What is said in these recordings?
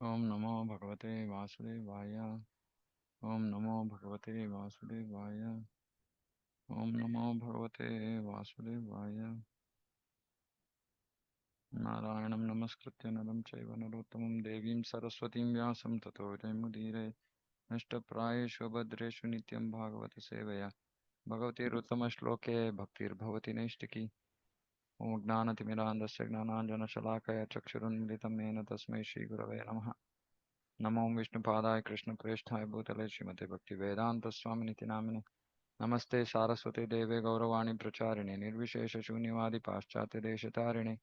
Om Namo Bhagavate Vasudevaya. Om Namo Bhagavate Vasudevaya. Om Namo Bhagavate Vasudevaya. Narayanam Namaskritya Naram Chaiva Narottamam Devim Saraswatim Vyasam Tato Jaimudire. Nashtaprayeshu Bhadreshu Nityam Bhagavata Sevaya. Bhagavate Ruttama Shloke Bhaktir Bhavati Naishtiki. Om Gnanatimirandasya Gnananjana Shalakaya Chakshurunmilitam Mena Tasmai Shri Gurave Namaha. नमो विष्णुपादाय कृष्णप्रेष्ठाय भूतले श्रीमते भक्तिवेदान्तस्वामिनिति नामिने नमस्ते सारस्वते देवे गौरवाणी प्रचारिणे निर्विशेषशून्यवादि पाश्चात्यदेशतारिणे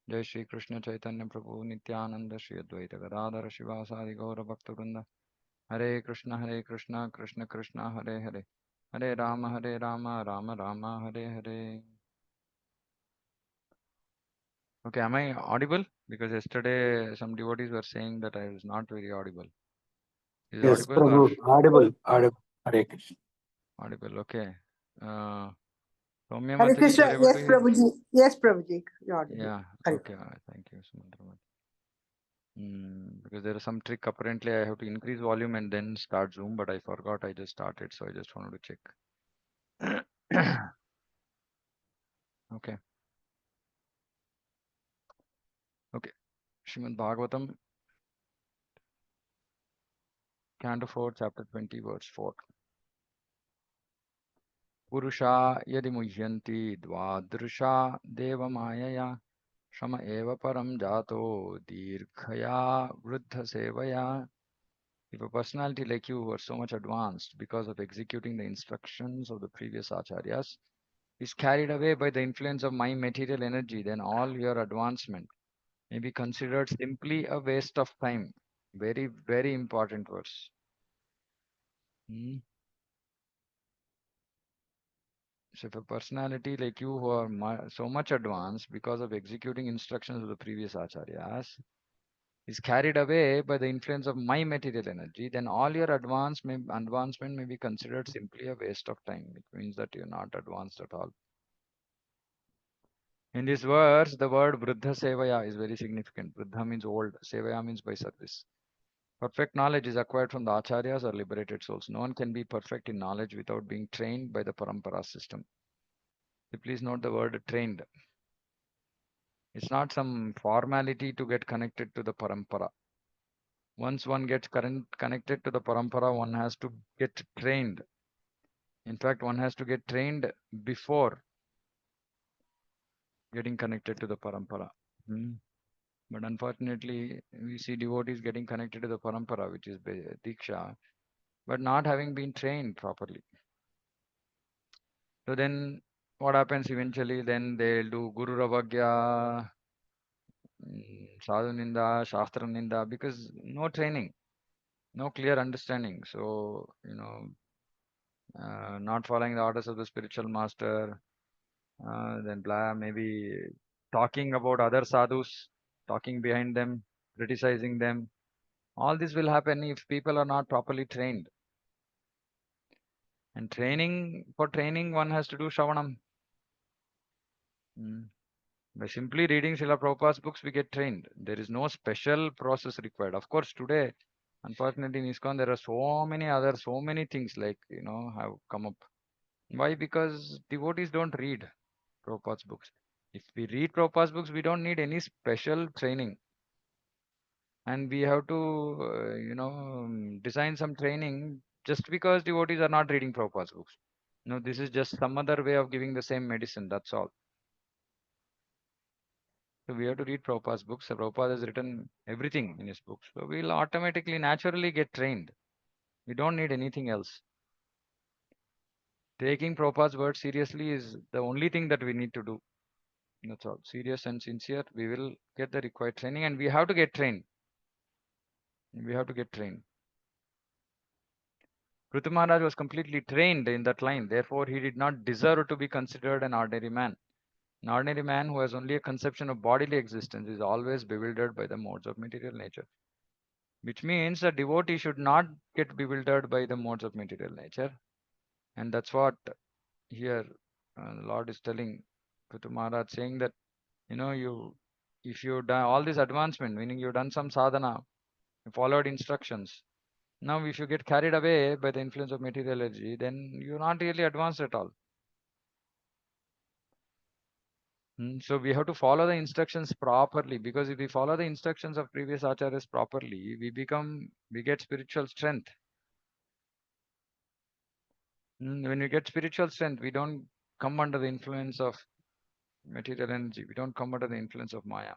जय श्री कृष्ण चैतन्य प्रभु नित्यानंद श्री अद्वैत गदाधर शिवासादि गौरभक्तवृंद हरे Krishna Krishna Krishna Hare Hare Hare Ram Ram Ram Hare Hare. Okay, am I audible? Because yesterday some devotees were saying that I was not very audible. Is it Yes, audible or Prabhu, audible, audible. Hare Krishna. audible? Okay. Uh, Ramya Hare Mataji, Krishna. you're able to Yes, hear? Prabhuji. Yes, Prabhuji. You're audible. Yeah. Hare. Okay. Thank you, Sumantha. Because there is some trick. Apparently, I have to increase volume and then start Zoom, but I forgot. I just started, so I just wanted to check. Okay. Okay. Srimad Bhagavatam, Canto 4, Chapter 20, Verse 4. Purusha yadi mujyanti dvadrusha deva mayaya shama eva param jato dirghaya vruddha sevaya. If a personality like you who are so much advanced because of executing the instructions of the previous acharyas is carried away by the influence of my material energy, then all your advancement may be considered simply a waste of time. Very, very important verse. So if a personality like you who are so much advanced because of executing instructions of the previous acharyas is carried away by the influence of my material energy, then all your advancement may be considered simply a waste of time. It means that you're not advanced at all. In this verse, the word Vruddha Sevaya is very significant. Vruddha means old, Sevaya means by service. Perfect knowledge is acquired from the acharyas or liberated souls. No one can be perfect in knowledge without being trained by the parampara system. So please note the word trained. It's not some formality to get connected to the parampara. Once one gets connected to the parampara, one has to get trained. In fact, one has to get trained before getting connected to the parampara. But unfortunately, we see devotees getting connected to the parampara, which is Diksha, but not having been trained properly. So then what happens eventually? Then they'll do Guru Ravagya, Sadhu Ninda, Shastra Ninda, because no training, no clear understanding. So, not following the orders of the spiritual master, then maybe talking about other sadhus, talking behind them, criticizing them. All this will happen if people are not properly trained. And for training, one has to do Shravanam. By simply reading Srila Prabhupada's books, we get trained. There is no special process required. Of course, today, unfortunately, in ISKCON, there are so many things like, have come up. Why? Because devotees don't read Prabhupada's books. If we read Prabhupada's books, we don't need any special training. And we have to, design some training just because devotees are not reading Prabhupada's books. No, this is just some other way of giving the same medicine. That's all. So we have to read Prabhupada's books. So Prabhupada has written everything in his books. So we'll automatically, naturally get trained. We don't need anything else. Taking Prabhupada's word seriously is the only thing that we need to do. That's all. Serious and sincere, we will get the required training, and we have to get trained. We have to get trained. Prthu Maharaj was completely trained in that line. Therefore, he did not deserve to be considered an ordinary man. An ordinary man who has only a conception of bodily existence is always bewildered by the modes of material nature. Which means a devotee should not get bewildered by the modes of material nature. And that's what here the Lord is telling Prthu Maharaj, saying that, if you've done all this advancement, meaning you've done some sadhana, You followed instructions. Now, if you get carried away by the influence of material energy, then you're not really advanced at all. So we have to follow the instructions properly, because if we follow the instructions of previous acharyas properly, we get spiritual strength. When we get spiritual strength, we don't come under the influence of material energy. We don't come under the influence of Maya.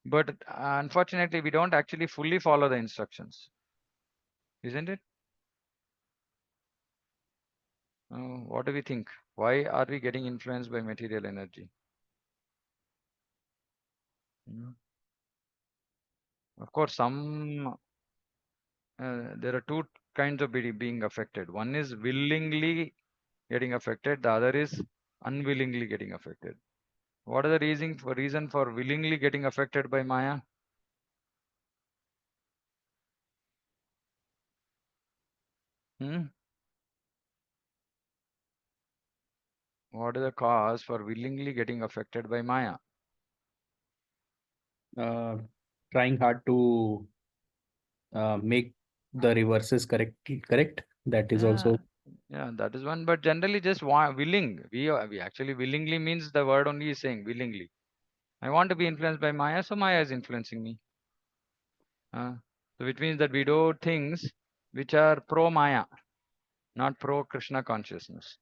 But unfortunately, we don't actually fully follow the instructions, isn't it? What do we think? Why are we getting influenced by material energy? Of course, there are two kinds of being affected. One is willingly getting affected. The other is unwillingly getting affected. What are the reason for willingly getting affected by Maya? What is the cause for willingly getting affected by Maya? Trying hard to make the reverses correct. That is also Yeah, that is one. But generally, just willing. We actually willingly means the word only is saying willingly. I want to be influenced by Maya, so Maya is influencing me. So which means that we do things which are pro Maya, not pro Krishna consciousness.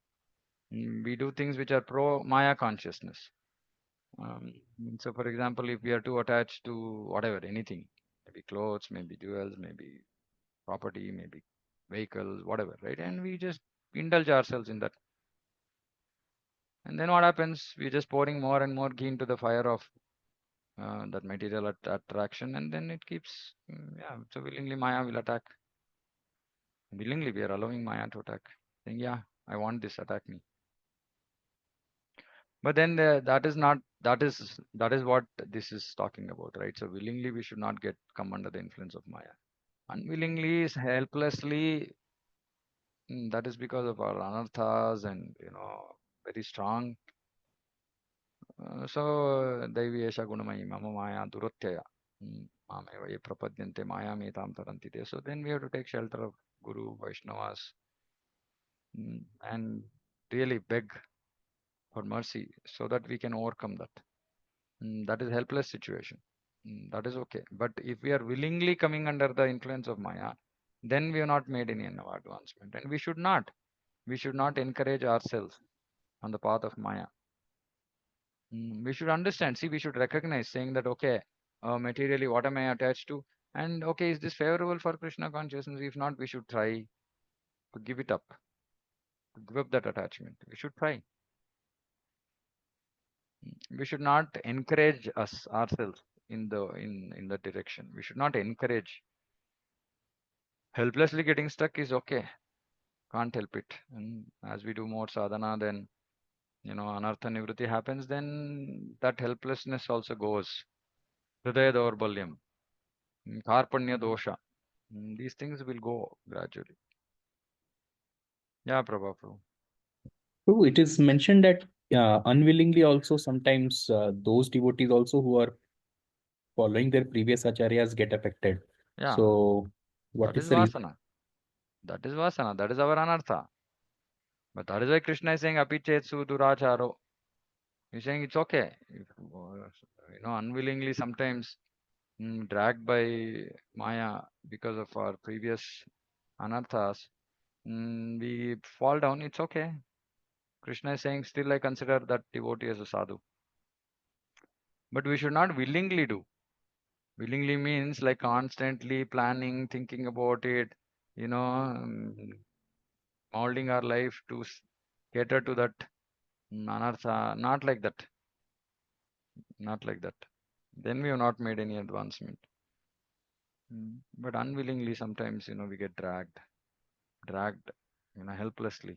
We do things which are pro Maya consciousness. So, for example, if we are too attached to whatever, anything, maybe clothes, maybe jewels, maybe property, maybe vehicles, whatever, right? And we just indulge ourselves in that. And then what happens? We're just pouring more and more ghee into the fire of that material attraction, and then it keeps, yeah, so willingly Maya will attack. Willingly, we are allowing Maya to attack, saying, yeah, I want this, attack me. But then that is what this is talking about, right? So willingly, we should not come under the influence of Maya. Unwillingly is helplessly. That is because of our anarthas and very strong. So Daiviyesha Gunamayi Mama Maya Durotyaya. Mameva ye prapadyante Maya metam taranti te. So then we have to take shelter of Guru, Vaishnavas, and really beg for mercy so that we can overcome that. That is helpless situation. That is okay. But if we are willingly coming under the influence of Maya, then we have not made any advancement. And we should not. We should not encourage ourselves on the path of Maya. We should understand. See, we should recognize, saying that, okay, materially, what am I attached to? And okay, is this favorable for Krishna consciousness? If not, we should try to give it up, to give up that attachment. We should try. We should not encourage ourselves in the direction. We should not encourage. Helplessly getting stuck is okay. Can't help it. And as we do more sadhana, then anartha nivritti happens, then that helplessness also goes. Hridaya daurbalyam, karpanya dosha. These things will go gradually. Yeah, Prabhu. true. It is mentioned that unwillingly also sometimes those devotees also who are following their previous acharyas get affected. Yeah, So what that is is the reason? vasana. That is vasana. That is our anartha. But that is why Krishna is saying apichetsu duracharo. He's saying it's okay. If, unwillingly sometimes dragged by Maya because of our previous anarthas, we fall down. It's okay. Krishna is saying, still I consider that devotee as a sadhu. But we should not willingly do. Willingly means like constantly planning, thinking about it, molding our life to cater to that anartha. Not like that. Not like that. Then we have not made any advancement. But unwillingly, sometimes, we get dragged, helplessly.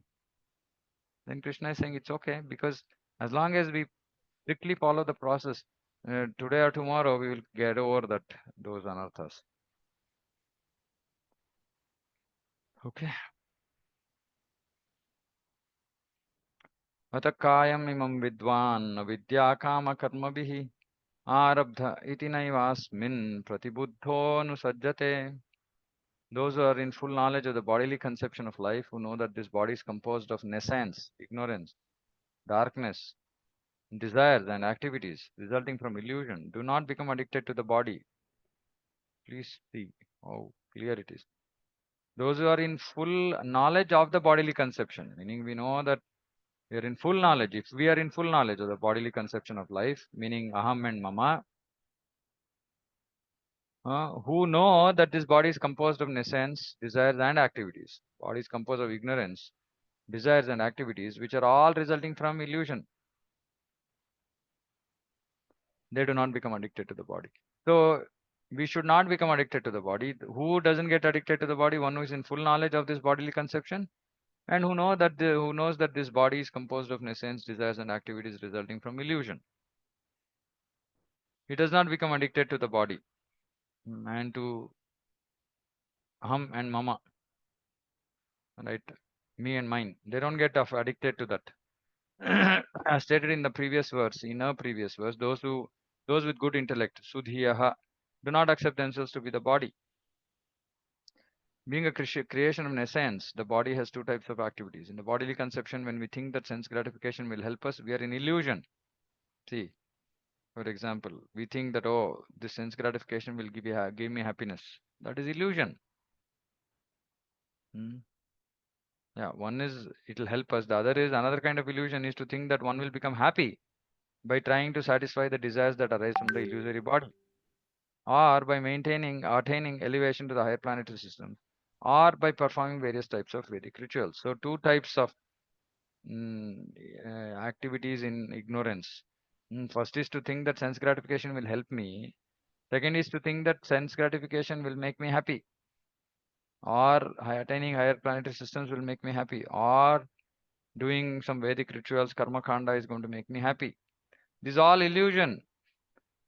Then Krishna is saying it's okay, because as long as we strictly follow the process, today or tomorrow we will get over those anarthas. Okay. अथ कायम् इमं विद्वान् न विद्या काम कर्मभिः Arabdha iti naivasmin pratibuddho nusajjate. Those who are in full knowledge of the bodily conception of life, who know that this body is composed of nescience, ignorance, darkness, desires and activities resulting from illusion, do not become addicted to the body. Please see how clear it is. Those who are in full knowledge of the bodily conception, meaning we know that we are in full knowledge. If we are in full knowledge of the bodily conception of life, meaning aham and mama, who know that this body is composed of nescience, desires and activities. Body is composed of ignorance, desires and activities, which are all resulting from illusion. They do not become addicted to the body. So we should not become addicted to the body. Who doesn't get addicted to the body? One who is in full knowledge of this bodily conception, and who knows that this body is composed of nescience, desires and activities resulting from illusion. He does not become addicted to the body and to hum and mama, right? Me and mine. They don't get addicted to that. As stated in the previous verse, those with good intellect, sudhiyaha, do not accept themselves to be the body. Being a creation of nescience, the body has two types of activities. In the bodily conception, when we think that sense gratification will help us, we are in illusion. See, for example, we think that, oh, this sense gratification will give me happiness. That is illusion. Hmm. Yeah, one is it will help us. The other is another kind of illusion is to think that one will become happy by trying to satisfy the desires that arise from the illusory body, or by attaining elevation to the higher planetary system, or by performing various types of Vedic rituals. So, two types of activities in ignorance. First is to think that sense gratification will help me. Second is to think that sense gratification will make me happy, or attaining higher planetary systems will make me happy, or doing some Vedic rituals, karma kanda is going to make me happy. This is all illusion.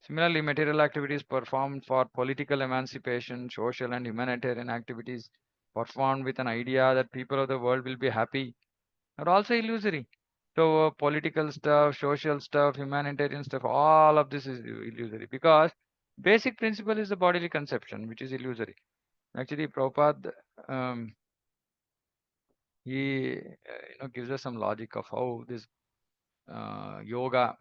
Similarly, material activities performed for political emancipation, social and humanitarian activities performed with an idea that people of the world will be happy are also illusory. So, political stuff, social stuff, humanitarian stuff, all of this is illusory because basic principle is the bodily conception, which is illusory. Actually, Prabhupada, he gives us some logic of how this yoga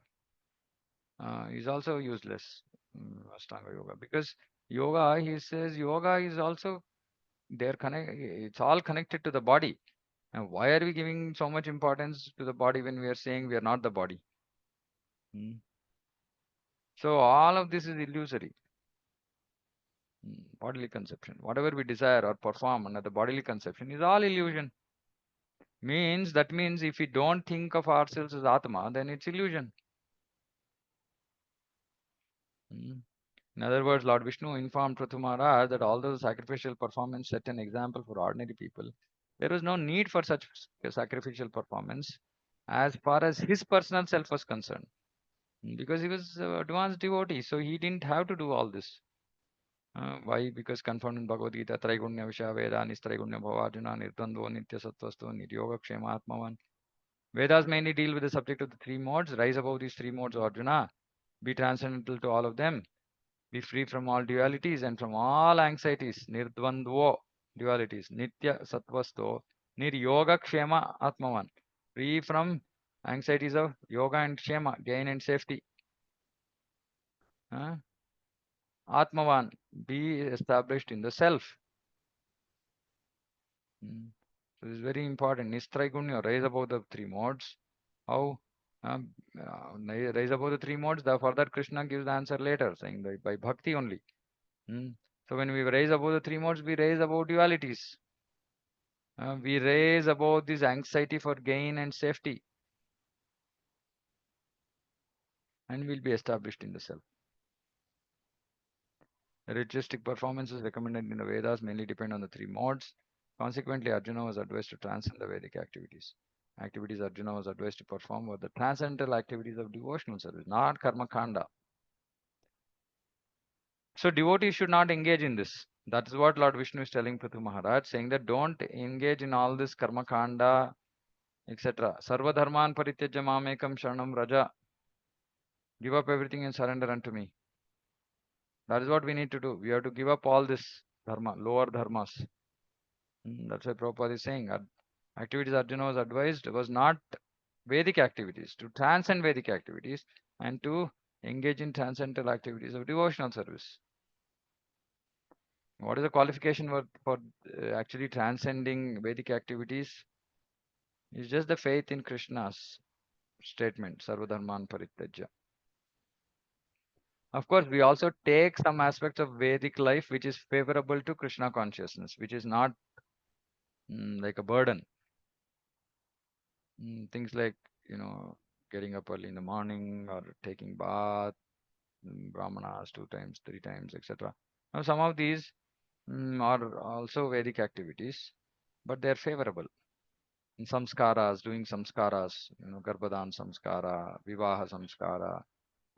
is also useless, Ashtanga yoga, because yoga, he says, yoga is also it's all connected to the body. And why are we giving so much importance to the body when we are saying we are not the body? So all of this is illusory. Bodily conception, whatever we desire or perform under the bodily conception is all illusion. That means if we don't think of ourselves as Atma, then it's illusion. In other words, Lord Vishnu informed Prthu Maharaj that although the sacrificial performance set an example for ordinary people, there was no need for such sacrificial performance as far as his personal self was concerned. Because he was an advanced devotee, so he didn't have to do all this. Why? Because confirmed in Bhagavad Gita, Traigunya Visha Veda, Nistraigunya Bhavajana, Nirdvandvo, Nitya Sattvastu, Niryoga Kshema Atmavan. Vedas mainly deal with the subject of the three modes. Rise above these three modes, Arjuna. Be transcendental to all of them. Be free from all dualities and from all anxieties. Nirdvandvo, dualities. Nitya Sattvastu, Niryoga Kshema Atmavan. Free from anxieties of yoga and kshema, gain and safety. Atmavan, be established in the self. So this is very important. Nistraigunya, rise above the three modes. How? Rise above the three modes. For that, Krishna gives the answer later, saying that by bhakti only. So when we rise above the three modes, we rise above dualities. We raise above this anxiety for gain and safety, and we'll be established in the self. The ritualistic performances recommended in the Vedas mainly depend on the three modes. Consequently, Arjuna was advised to transcend the Vedic activities. Activities Arjuna was advised to perform were the transcendental activities of devotional service, not karma kanda. So devotees should not engage in this. That is what Lord Vishnu is telling Prthu Maharaj, saying that don't engage in all this karma kanda, etc. Sarva dharman parityajya mamekam sharanam raja. Give up everything and surrender unto me. That is what we need to do. We have to give up all this dharma, lower dharmas. That's why Prabhupada is saying activities Arjuna was advised was not Vedic activities, to transcend Vedic activities and to engage in transcendental activities of devotional service. What is the qualification for actually transcending Vedic activities? It's just the faith in Krishna's statement, Sarvadharman Parityajya. Of course, we also take some aspects of Vedic life which is favorable to Krishna consciousness, which is not like a burden. Things like, getting up early in the morning or taking bath, brahmanas 2 times, 3 times, etc. Now, some of these are also Vedic activities, but they are favorable. In samskaras, doing samskaras, Garbhadan samskara, Vivaha samskara,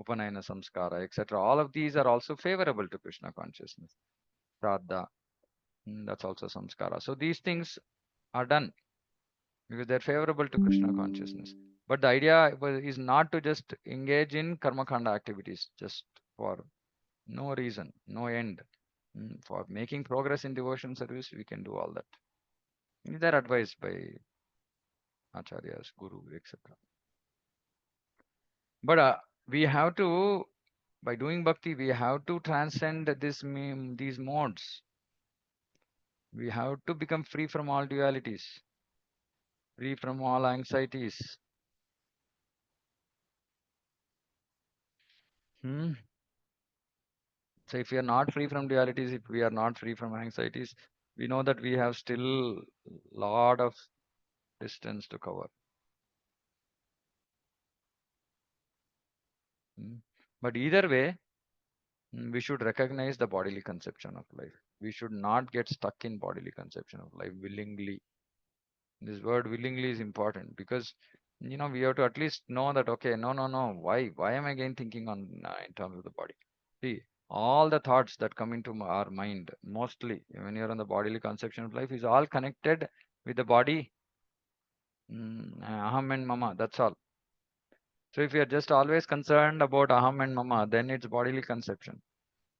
Upanayana samskara, etc. All of these are also favorable to Krishna consciousness. Shraddha, that's also samskara. So these things are done because they're favorable to Krishna consciousness. But the idea is not to just engage in karma kanda activities just for no reason, no end. For making progress in devotion service, we can do all that. These are advised by acharyas, guru, etc. But we have to, by doing bhakti, we have to transcend these modes. We have to become free from all dualities, free from all anxieties. Hmm? So if we are not free from dualities, if we are not free from anxieties, we know that we have still lot of distance to cover. But either way, we should recognize the bodily conception of life. We should not get stuck in bodily conception of life willingly. This word willingly is important because we have to at least know that okay, no, why am I again thinking on in terms of the body? See, all the thoughts that come into our mind, mostly when you're on the bodily conception of life, is all connected with the body, aham and mama. That's all. So if you are just always concerned about aham and mama, then it's bodily conception.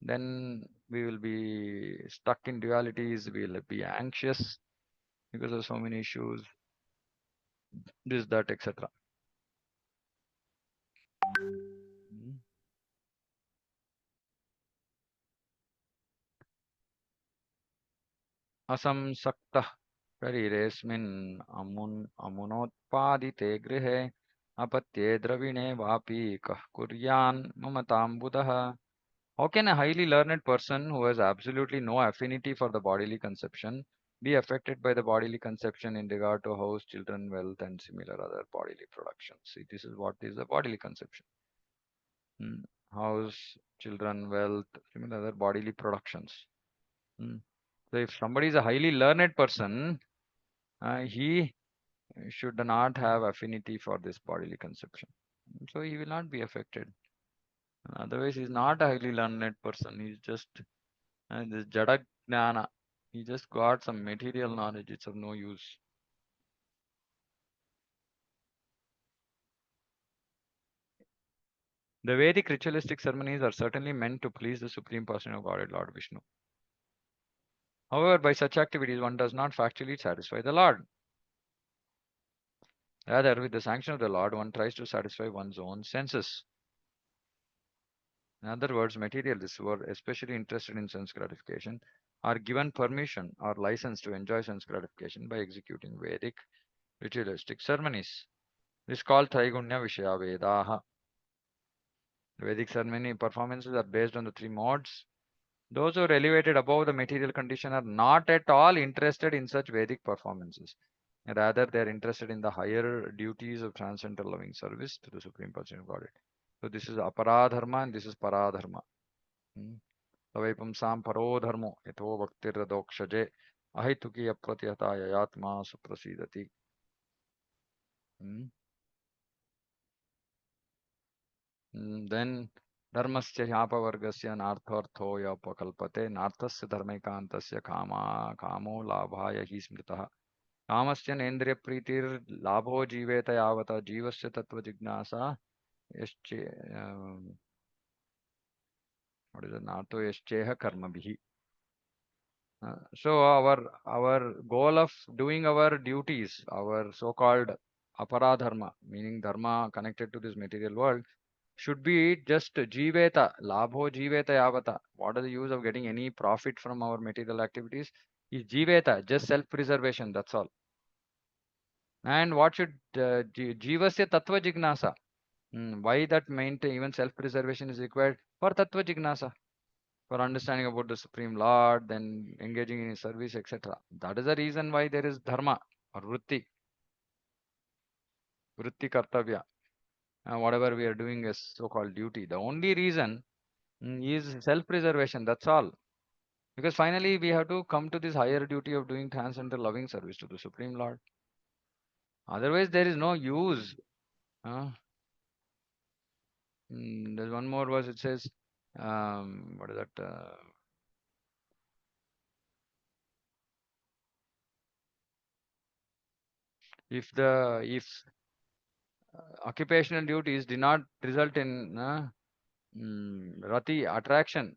Then we will be stuck in dualities, we will be anxious because of so many issues, this, that, etc. असंसक्तः शरीरेऽस्मिन् अमुनोत्पादिते गृहे अपत्ये द्रविणे वापि कः कुर्यान् ममताम्बुधः. How can a highly learned person who has absolutely no affinity for the bodily conception be affected by the bodily conception in regard to house, children, wealth, and similar other bodily productions? See, this is what is the bodily conception. House, children, wealth, similar other bodily productions. So if somebody is a highly learned person, he should not have affinity for this bodily conception. So he will not be affected. Otherwise, he's not a highly learned person. He's just this jada jnana. He just got some material knowledge. It's of no use. The Vedic ritualistic ceremonies are certainly meant to please the Supreme Person of Godhead, Lord Vishnu. However, by such activities, one does not factually satisfy the Lord. Rather, with the sanction of the Lord, one tries to satisfy one's own senses. In other words, materialists who are especially interested in sense gratification are given permission or license to enjoy sense gratification by executing Vedic ritualistic ceremonies. This is called Traigunya Vishaya Vedaha. Vedic ceremony performances are based on the 3 modes. Those who are elevated above the material condition are not at all interested in such Vedic performances. Rather, they are interested in the higher duties of transcendental loving service to the Supreme Person of Godhead. So this is Aparadharma and this is Paradharma. Tavaipamsam paro dharmo yato bhaktirradokshage ahituki apratihata yayatma suprasidati. Then dharmasya hyapavargasya narthartho yapakalpate narthasya dharmaikantasya kamo labhaya hi smritah. कामस्य नेन्द्रिय प्रीतिर लाभो जीवेत यावता जीवस्य तत्व जिज्ञासा what is it? Nato yascheha karmabhi. So our goal of doing our duties, our so-called aparadharma, meaning dharma connected to this material world, should be just jiveta, labho jiveta yavata. What is the use of getting any profit from our material activities? Is jiveta, just self-preservation, that's all. And what should jivasya tattva jignasa? Why that maintain even self-preservation is required? For tattva jignasa, for understanding about the Supreme Lord, then engaging in his service, etc. That is the reason why there is dharma or vritti kartavya. Whatever we are doing is so-called duty. The only reason is self-preservation. That's all. Because finally we have to come to this higher duty of doing transcendental loving service to the Supreme Lord. Otherwise, there is no use. There's one more verse. It says, what is that? If occupational duties did not result in rati attraction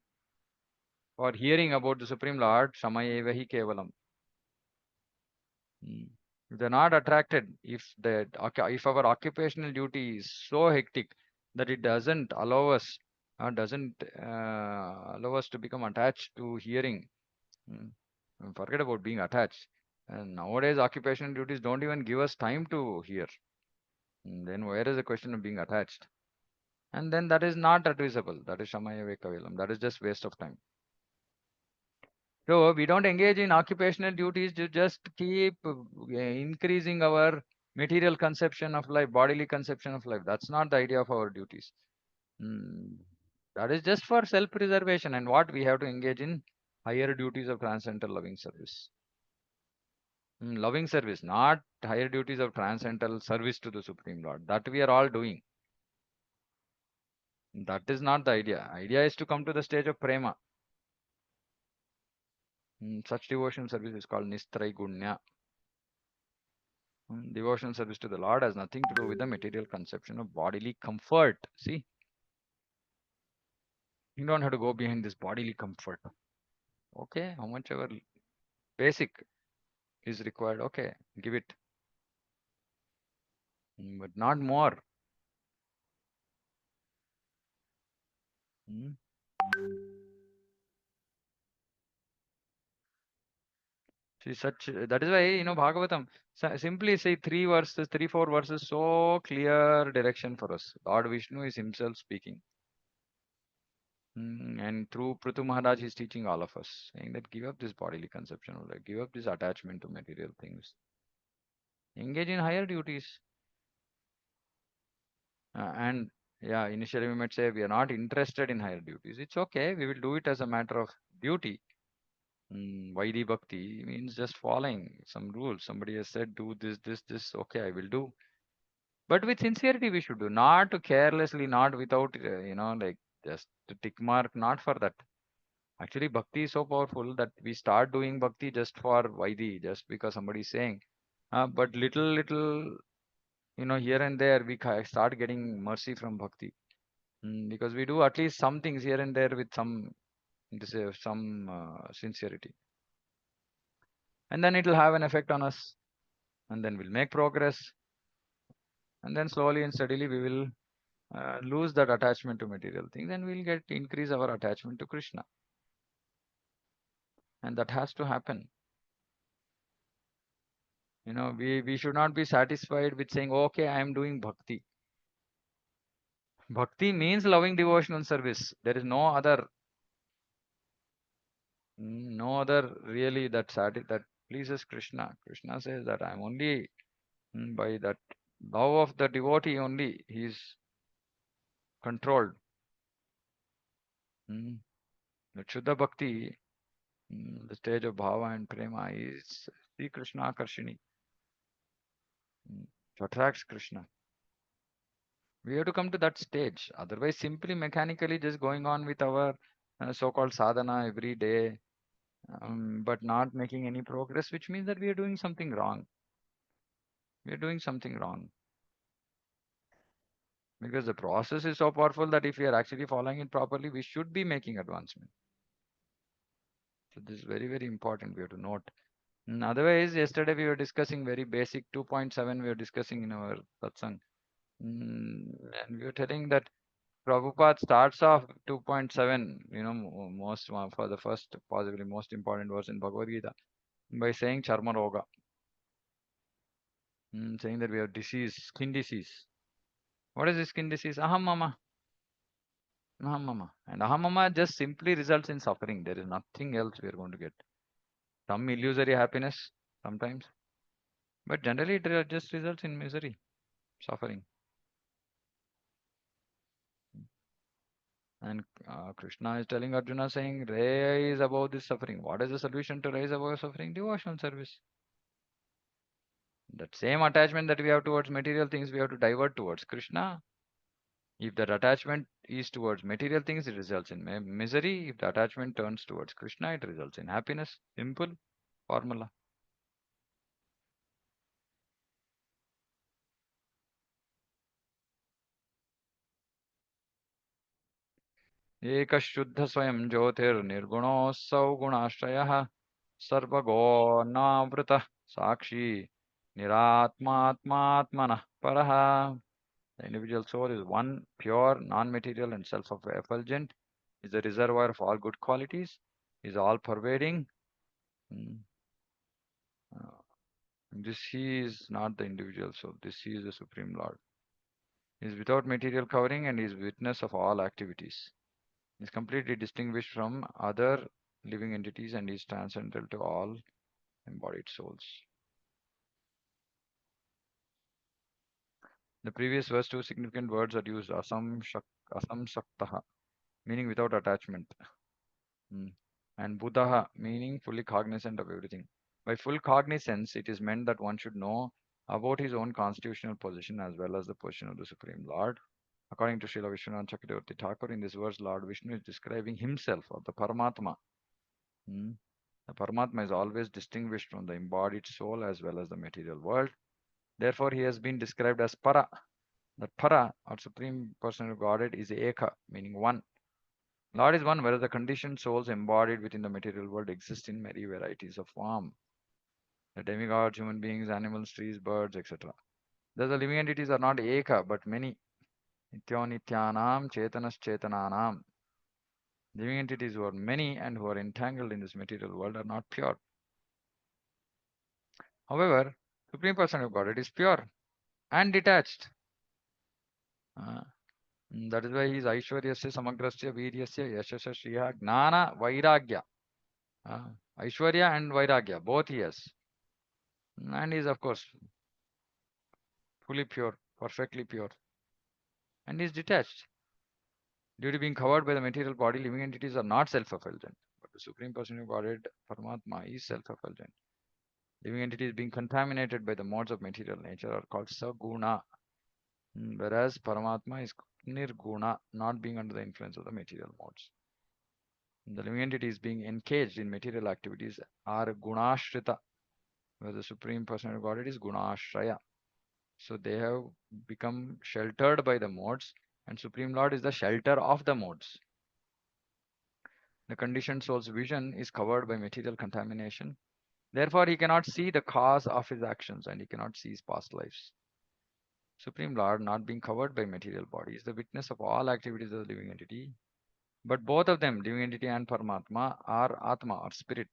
or hearing about the Supreme Lord, shamayevahi kevalam. If they're not attracted, if our occupational duty is so hectic that it doesn't allow us to become attached to hearing, forget about being attached. And nowadays occupational duties don't even give us time to hear. Then where is the question of being attached? And then that is not advisable. That is shamaya vekavilam. That is just waste of time. So we don't engage in occupational duties to just keep increasing our material conception of life, bodily conception of life. That's not the idea of our duties. That is just for self-preservation. And what we have to engage in higher duties of transcendental loving service. Loving service, not higher duties of transcendental service to the Supreme Lord. That we are all doing. That is not the idea. Idea is to come to the stage of prema. Such devotional service is called Nistraigunya. Devotional service to the Lord has nothing to do with the material conception of bodily comfort. See, you don't have to go behind this bodily comfort. Okay, how much ever basic is required, okay, give it. But not more. See, that is why, Bhagavatam, simply say 4 verses, so clear direction for us. Lord Vishnu is himself speaking. And through Prthu Maharaj, he is teaching all of us, saying that give up this bodily conception of life, give up this attachment to material things. Engage in higher duties. And yeah, initially we might say we are not interested in higher duties. It's okay, we will do it as a matter of duty. Vaidhi Bhakti means just following some rules. Somebody has said, do this, okay, I will do. But with sincerity we should do, not carelessly, not without, like just to tick mark, not for that. Actually, Bhakti is so powerful that we start doing Bhakti just for Vaidhi, just because somebody is saying. But little, here and there, we start getting mercy from Bhakti. Because we do at least some things here and there with some sincerity. And then it will have an effect on us. And then we'll make progress. And then slowly and steadily we will lose that attachment to material things, and we'll increase our attachment to Krishna. And that has to happen. We should not be satisfied with saying, okay, I am doing bhakti. Bhakti means loving devotional service. There is no other really that pleases Krishna. Krishna says that I'm only by that love of the devotee only he is controlled. The Shuddha Bhakti, the stage of Bhava and Prema is Sri Krishna Karshini. To attract Krishna. We have to come to that stage. Otherwise, simply mechanically just going on with our so-called sadhana every day, but not making any progress, which means that we are doing something wrong. We are doing something wrong. Because the process is so powerful that if we are actually following it properly, we should be making advancement. So this is very, very important. We have to note. Otherwise, yesterday we were discussing very basic 2.7. We were discussing in our satsang, and we were telling that Prabhupada starts off 2.7. Most for the first, possibly most important verse in Bhagavad Gita by saying Charma Roga, saying that we have disease, skin disease. What is the skin disease? Aham mama. Aham mama. And aham mama just simply results in suffering. There is nothing else we are going to get. Some illusory happiness sometimes, but generally it just results in misery, suffering. And Krishna is telling Arjuna, saying, rise above this suffering. What is the solution to rise above suffering? Devotional service. That same attachment that we have towards material things, we have to divert towards Krishna. If that attachment is towards material things, it results in misery. If the attachment turns towards Krishna, it results in happiness. Simple formula. Ekashuddha swayam jyotir nirguణోऽసౌ गुणाश्रयः सर्वगो नावृतः sakshi niratmatmatmanah paraha. The individual soul is one, pure, non-material and self-effulgent, is the reservoir of all good qualities, is all-pervading. This he is not the individual soul. This he is the Supreme Lord. He is without material covering and is witness of all activities. He is completely distinguished from other living entities and is transcendental to all embodied souls. The previous verse, two significant words are used: asamsaktaha, meaning without attachment, and buddhaha, meaning fully cognizant of everything. By full cognizance, it is meant that one should know about his own constitutional position as well as the position of the Supreme Lord. According to Srila Vishwanath Chakravarti Thakur, in this verse, Lord Vishnu is describing himself, or the Paramatma. The Paramatma is always distinguished from the embodied soul as well as the material world. Therefore, he has been described as Para. The Para, or Supreme Person of Godhead, is Eka, meaning one. Lord is one, whereas the conditioned souls embodied within the material world exist in many varieties of form. The demigods, human beings, animals, trees, birds, etc. Thus, the living entities are not Eka, but many. Nityo Nityanam Chetanas Chetananam. Living entities who are many and who are entangled in this material world are not pure. However, Supreme Person of Godhead is pure and detached. That is why he is Aishwaryasya, Samagrasya, Viryasya, Yashasya, Shriya, Gnana, Vairagya. Aishwarya and Vairagya, both he has. And he is, of course, fully pure, perfectly pure. And he is detached. Due to being covered by the material body, living entities are not self-effulgent. But the Supreme Person of Godhead, Paramatma, is self-effulgent. Living entities being contaminated by the modes of material nature are called Saguna, whereas Paramatma is Nirguna, not being under the influence of the material modes. The living entities being engaged in material activities are Gunashrita, where the Supreme Person of Godhead is Gunashraya. So they have become sheltered by the modes, and Supreme Lord is the shelter of the modes. The conditioned soul's vision is covered by material contamination. Therefore, he cannot see the cause of his actions and he cannot see his past lives. Supreme Lord, not being covered by material body, is the witness of all activities of the living entity. But both of them, living entity and Paramatma, are Atma or spirit.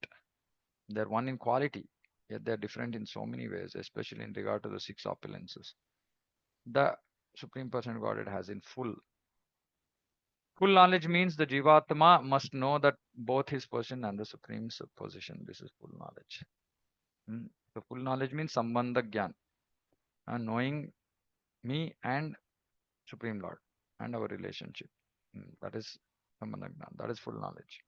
They are one in quality, yet they are different in so many ways, especially in regard to the six opulences. The Supreme Person of Godhead has in full. Full knowledge means the Jivatma must know that both his position and the Supreme's position. This is full knowledge. So full knowledge means Sambandha Gyan, knowing me and Supreme Lord and our relationship. That is Sambandha Gyan. That is full knowledge.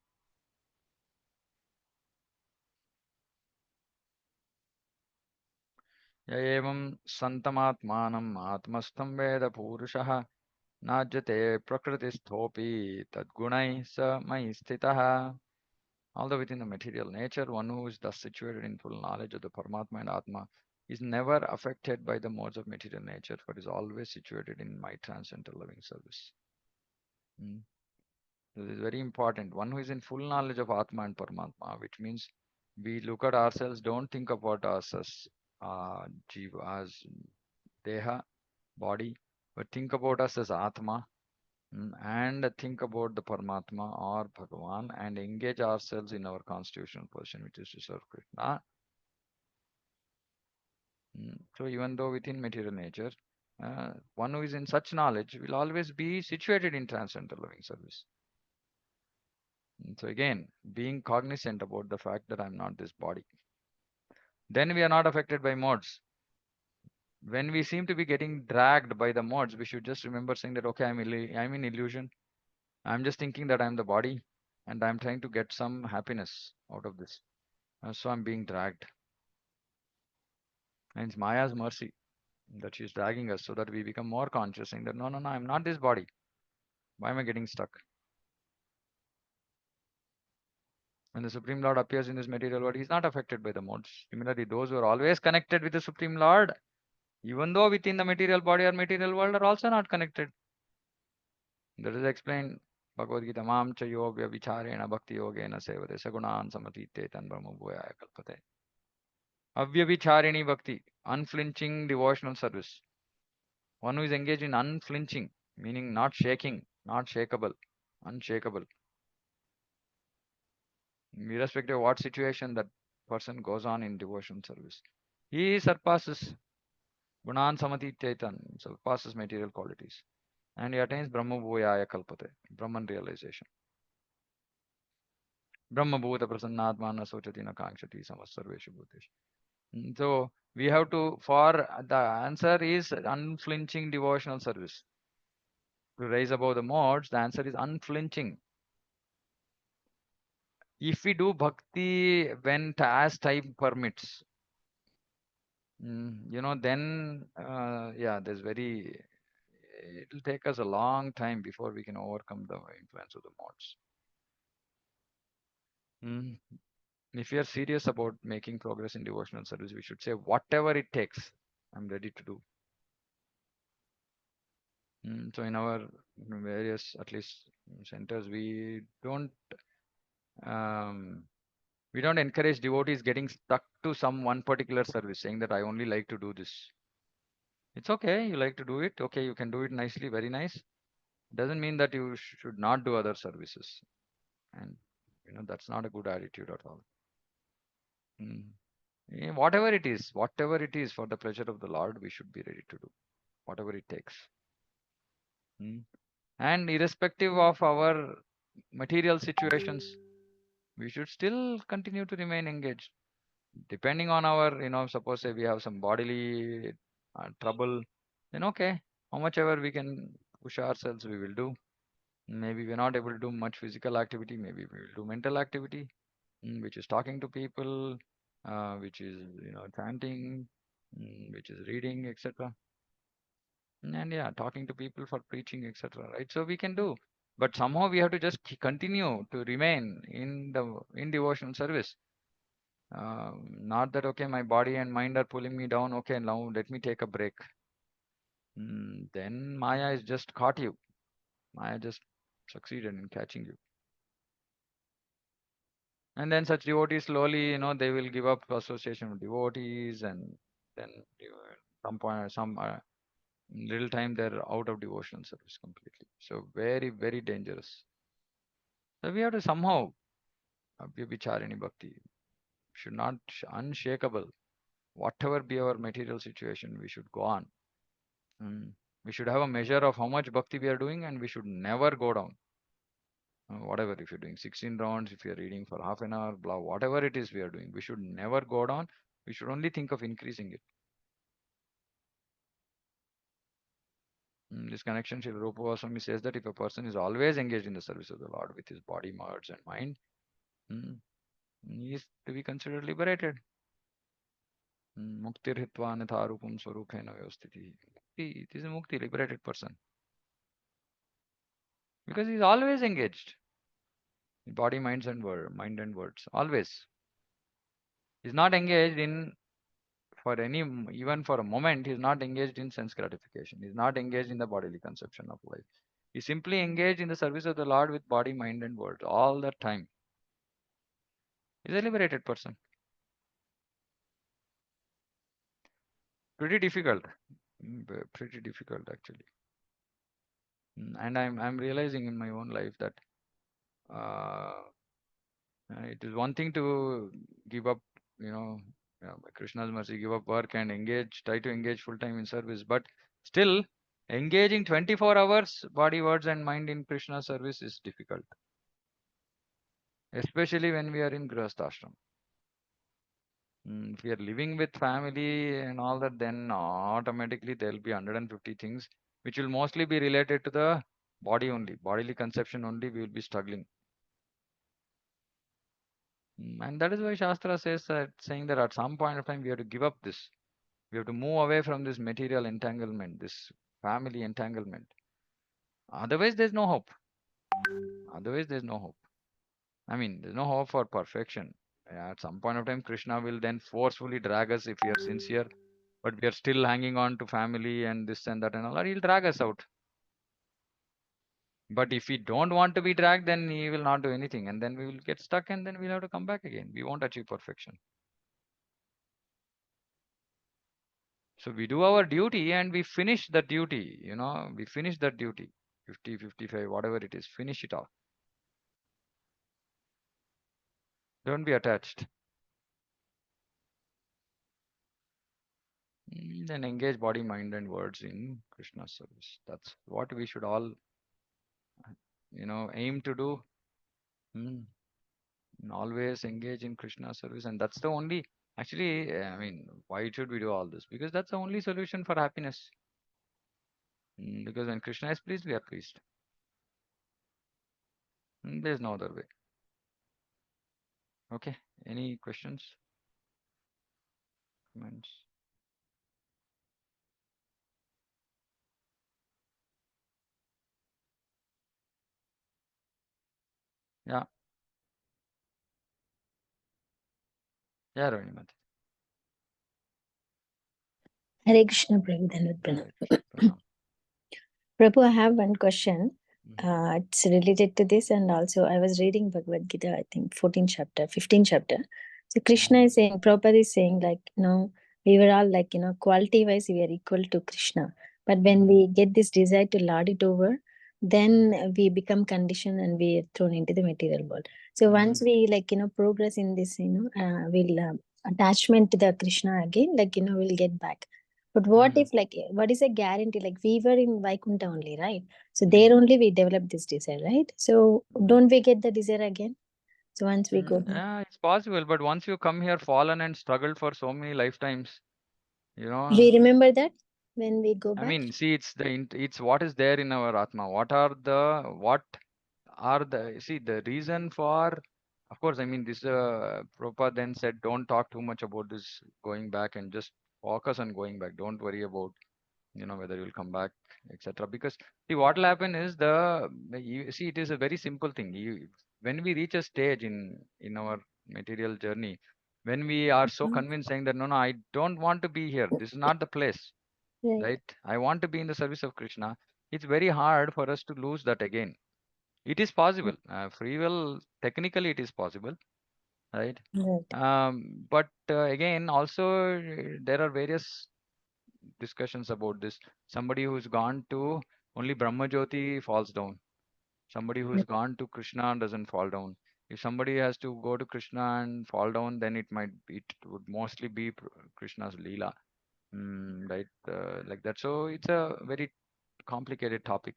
य एवं सन्तमात्मानम् आत्मस्थं वेद पूरुषः Najyate prakritistopi tadgunai sa mai sthitaha. Although within the material nature, one who is thus situated in full knowledge of the Paramatma and Atma is never affected by the modes of material nature, but is always situated in my transcendental loving service. This is very important. One who is in full knowledge of Atma and Paramatma, which means we look at ourselves, don't think about us as Jiva, as Deha, body, but think about us as Atma, and think about the Paramatma or Bhagavan and engage ourselves in our constitutional position, which is to serve Krishna. So even though within material nature, one who is in such knowledge will always be situated in transcendental loving service. So again, being cognizant about the fact that I'm not this body. Then we are not affected by modes. When we seem to be getting dragged by the modes, we should just remember saying that, okay, I'm in illusion. I'm just thinking that I'm the body and I'm trying to get some happiness out of this. So I'm being dragged. And it's Maya's mercy that she's dragging us so that we become more conscious, saying that, no, no, no, I'm not this body. Why am I getting stuck? When the Supreme Lord appears in this material world, he's not affected by the modes. Similarly, those who are always connected with the Supreme Lord, even though within the material body or material world, are also not connected. That is explained Bhagavad Gita, Mam cha yoga vicharena bhakti yogena sevate sagunan samatite tan brahma bhuyaya kalpate. Avyabhicharini bhakti, unflinching devotional service. One who is engaged in unflinching, meaning not shaking, not shakeable, unshakable. Irrespective of what situation that person goes on in devotional service. He surpasses Gunan Samati Taitan, surpasses material qualities. And he attains Brahma Bhuyaya Kalpate, Brahman realization. Brahma Bhuta Prasannatma na Sochati na Kankshati Samasarveshu Bhutesh. So we have to, for the answer is unflinching devotional service. To rise above the modes, the answer is unflinching. If we do bhakti when as time permits, then yeah, it will take us a long time before we can overcome the influence of the mods. If we are serious about making progress in devotional service, we should say whatever it takes, I'm ready to do. So in our various, at least centers, we don't encourage devotees getting stuck to some one particular service, saying that I only like to do this. It's okay, you like to do it. Okay, you can do it nicely, very nice. Doesn't mean that you should not do other services. And that's not a good attitude at all. Whatever it is for the pleasure of the Lord, we should be ready to do whatever it takes. And irrespective of our material situations, we should still continue to remain engaged. Depending on our, suppose say we have some bodily trouble, then okay, how much ever we can push ourselves, we will do. Maybe we're not able to do much physical activity, maybe we will do mental activity, which is talking to people, which is, chanting, which is reading, etc. And yeah, talking to people for preaching, etc. Right? So we can do, but somehow we have to just continue to remain in devotional service. Not that okay, my body and mind are pulling me down. Okay, now let me take a break. Then Maya has just caught you. Maya just succeeded in catching you. And then such devotees slowly, they will give up association with devotees, and then some point, some little time they're out of devotional service completely. So very, very dangerous. So we have to somehow Abhyabhicharini bhakti should not unshakable. Whatever be our material situation, we should go on. We should have a measure of how much bhakti we are doing, and we should never go down. Whatever, if you're doing 16 rounds, if you're reading for half an hour, blah, whatever it is we are doing, we should never go down. We should only think of increasing it. This connection, Srila Rupa Goswami says that if a person is always engaged in the service of the Lord with his body, words, and mind, he is to be considered liberated. Muktir hitva nitharupam swarupena vyavastiti. It is a mukti, liberated person. Because he is always engaged. Body, mind and words, always. He is not engaged in for even for a moment, he's not engaged in sense gratification. He's not engaged in the bodily conception of life. He's simply engaged in the service of the Lord with body, mind, and word all the time. He's a liberated person. Pretty difficult. Pretty difficult actually. And I'm realizing in my own life that it is one thing to give up, by Krishna's mercy, give up work and try to engage full time in service. But still, engaging 24 hours, body, words, and mind in Krishna's service is difficult, especially when we are in Grihastha ashram. If we are living with family and all that, then automatically there will be 150 things which will mostly be related to the body only, bodily conception only. We will be struggling. And that is why Shastra says that, saying that at some point of time we have to give up this. We have to move away from this material entanglement, this family entanglement. Otherwise, there's no hope. Otherwise, there's no hope. I mean, there's no hope for perfection. At some point of time, Krishna will then forcefully drag us if we are sincere, but we are still hanging on to family and this and that and all that. He'll drag us out. But if we don't want to be dragged, then he will not do anything. And then we will get stuck and then we'll have to come back again. We won't achieve perfection. So we do our duty and we finish the duty, we finish that duty, 50, 55, whatever it is, finish it off. Don't be attached. Then engage body, mind, and words in Krishna's service. That's what we should all, aim to do. And always engage in Krishna's service. And that's the only, actually, why should we do all this? Because that's the only solution for happiness. Because when Krishna is pleased, we are pleased. There's no other way. Okay. Any questions? Comments? Yeah. Yeah, Rohini Mati. Hare Krishna, Prabhu. Dhanavad Pranam. Hare Krishna, Pranam. Prabhu, I have one question. Mhm. It's related to this, and also I was reading Bhagavad Gita, I think 14th chapter, 15th chapter. So Krishna is saying, Prabhupada is saying, like, we were all like, quality wise, we are equal to Krishna. But when we get this desire to lord it over, then we become conditioned and we are thrown into the material world. So once we progress in this, we'll attachment to the Krishna again, we'll get back. But what if, what is a guarantee? Like, we were in Vaikuntha only, right? So there only we develop this desire, right? So don't we get the desire again? So once we go back. Yeah, it's possible. But once you come here fallen and struggled for so many lifetimes, We remember that when we go back? see, it's what is there in our Atma. See, the reason for, of course, this Prabhupada then said, don't talk too much about this going back and just focus on going back. Don't worry about, whether you'll come back, etc. Because see, what will happen is it is a very simple thing. When we reach a stage in our material journey, when we are so convinced saying that, no, I don't want to be here. This is not the place. Right? I want to be in the service of Krishna. It's very hard for us to lose that again. It is possible. Free will, technically, it is possible, right? But again, also there are various discussions about this. Somebody who's gone to only Brahma Jyoti falls down. Somebody who's gone to Krishna doesn't fall down. If somebody has to go to Krishna and fall down, then it would mostly be Krishna's Leela. Right, like that. So it's a very complicated topic.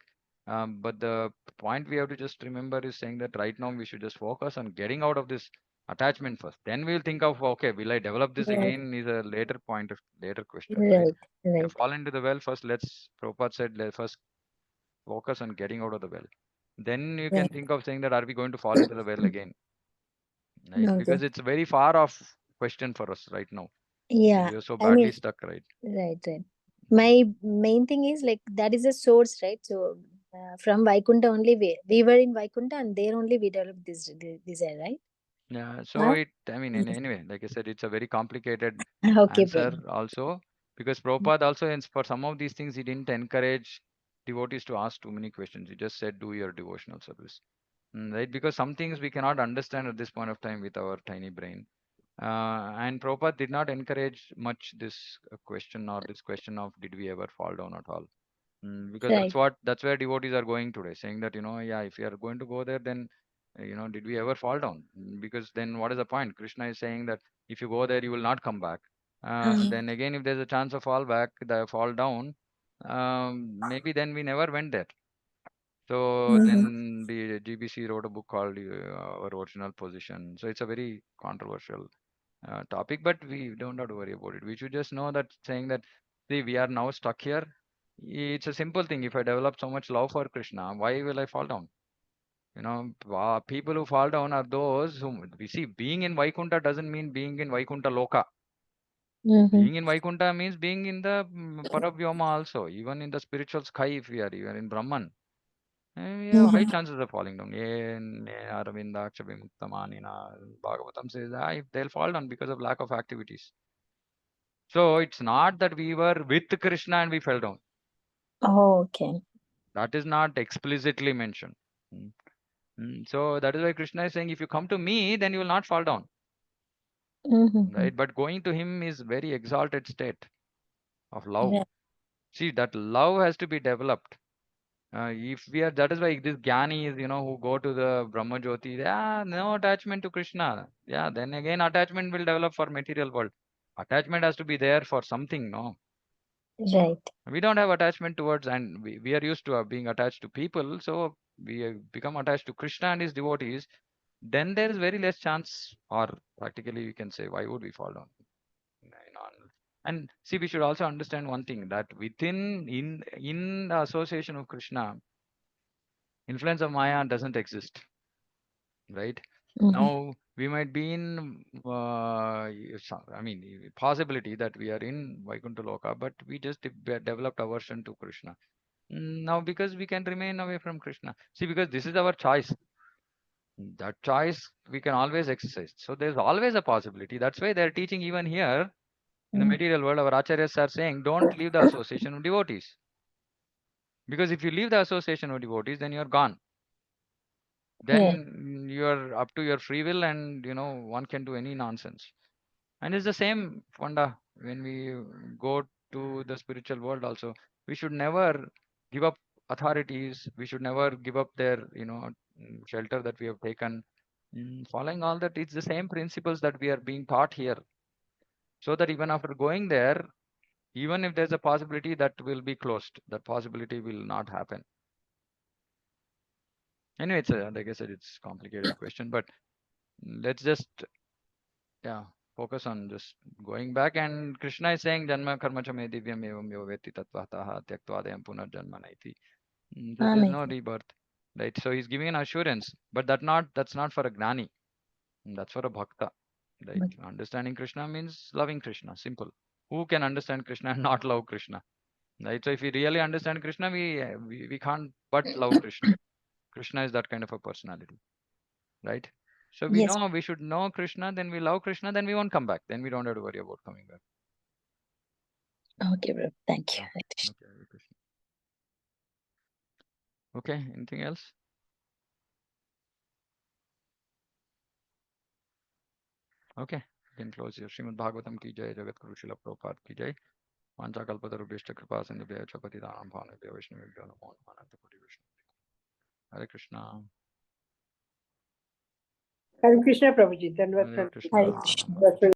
But the point we have to just remember is saying that right now we should just focus on getting out of this attachment first. Then we'll think of, okay, will I develop this again? Is a later question, right? You fall into the well first. Prabhupada said, let's first focus on getting out of the well. Then you can think of saying that, are we going to fall into the well again? Right? Because it's a very far off question for us right now. Yeah. We are so badly stuck, right? Right. My main thing is that is a source, right? So from Vaikuntha only we were in Vaikuntha and there only we developed this desire, right? Yeah, so Huh? I mean, Yes. anyway, like I said, it's a very complicated Okay, answer Prabhu. also, because Prabhupada also, for some of these things, he didn't encourage devotees to ask too many questions. He just said, do your devotional service. Right? Because some things we cannot understand at this point of time with our tiny brain. And Prabhupada did not encourage much this question or this question of did we ever fall down at all. Because Right. that's where devotees are going today, saying that, yeah, if you are going to go there, then did we ever fall down? Because then what is the point? Krishna is saying that if you go there, you will not come back. Then again, if there's a chance of fall down, maybe then we never went there. So Mhm. then the GBC wrote a book called Our Original Position. So it's a very controversial topic, but we don't have to worry about it. We should just know that saying that, see, we are now stuck here. It's a simple thing. If I develop so much love for Krishna, why will I fall down? People who fall down are those who we see being in Vaikunta doesn't mean being in Vaikunta Loka. Mhm. Being in Vaikunta means being in the Paravyoma also, even in the spiritual sky, if we are even in Brahman. We have high Mhm. chances of falling down. Aravindaksha Vimuktamanina, Bhagavatam says they'll fall down because of lack of activities. So it's not that we were with Krishna and we fell down. Oh, okay. That is not explicitly mentioned. Mm. So that is why Krishna is saying, if you come to me, then you will not fall down. Mhm. Right? But going to him is very exalted state of love. Right. See, that love has to be developed. If we are, that is why this Gyanis, who go to the Brahma Jyoti, no attachment to Krishna. Yeah, then again, attachment will develop for material world. Attachment has to be there for something, no? Right. We don't have attachment towards, and we are used to being attached to people. So we become attached to Krishna and his devotees. Then there is very less chance, or practically we can say, why would we fall down? And see, we should also understand one thing, that in the association of Krishna, influence of Maya doesn't exist, right? Mhm. Now we might be in, possibility that we are in Vaikuntha Loka, but we just developed aversion to Krishna. Now, because we can remain away from Krishna. See, because this is our choice. That choice we can always exercise. So there's always a possibility. That's why they're teaching even here in the Mhm. material world. Our acharyas are saying, don't leave the association of devotees. Because if you leave the association of devotees, then you're gone. Right. Then you're up to your free will, and one can do any nonsense. And it's the same funda when we go to the spiritual world also. We should never give up authorities. We should never give up their shelter that we have taken. Following all that, it's the same principles that we are being taught here, so that even after going there, even if there's a possibility that will be closed, that possibility will not happen. Anyway, like I said, it's a complicated question, but let's just focus on just going back. And Krishna is saying, Janma karma cha me divyam evam yo veti tatvataha tyaktva punar janma naiti. So there's no Amazing. rebirth, right? So he's giving an assurance, but that's not for a gnani. That's for a bhakta, right? But Understanding Krishna means loving Krishna. Simple. Who can understand Krishna and not love Krishna, right? So if we really understand Krishna, we can't but love Krishna. Krishna is that kind of a personality, right? So we yes. know we should know Krishna, then we love Krishna, then we won't come back. Then we don't have to worry about coming back. Okay, bro. Thank you. Yeah. Hare Krishna. Okay, Hare Krishna. Okay, anything else? Okay, we can close here. Srimad Bhagavatam ki jai, Jagat Guru Srila Prabhupada ki jai. Vancha kalpatarubhishta kripa sindhubhya cha patitanam bhavanebhyo vaishnavebhyo namo namo ananta koti Vishnu. Hare Krishna. Hare Krishna, Prabhuji. Dhanavad Hare Prabhuji. Krishna. Hare Krishna. That's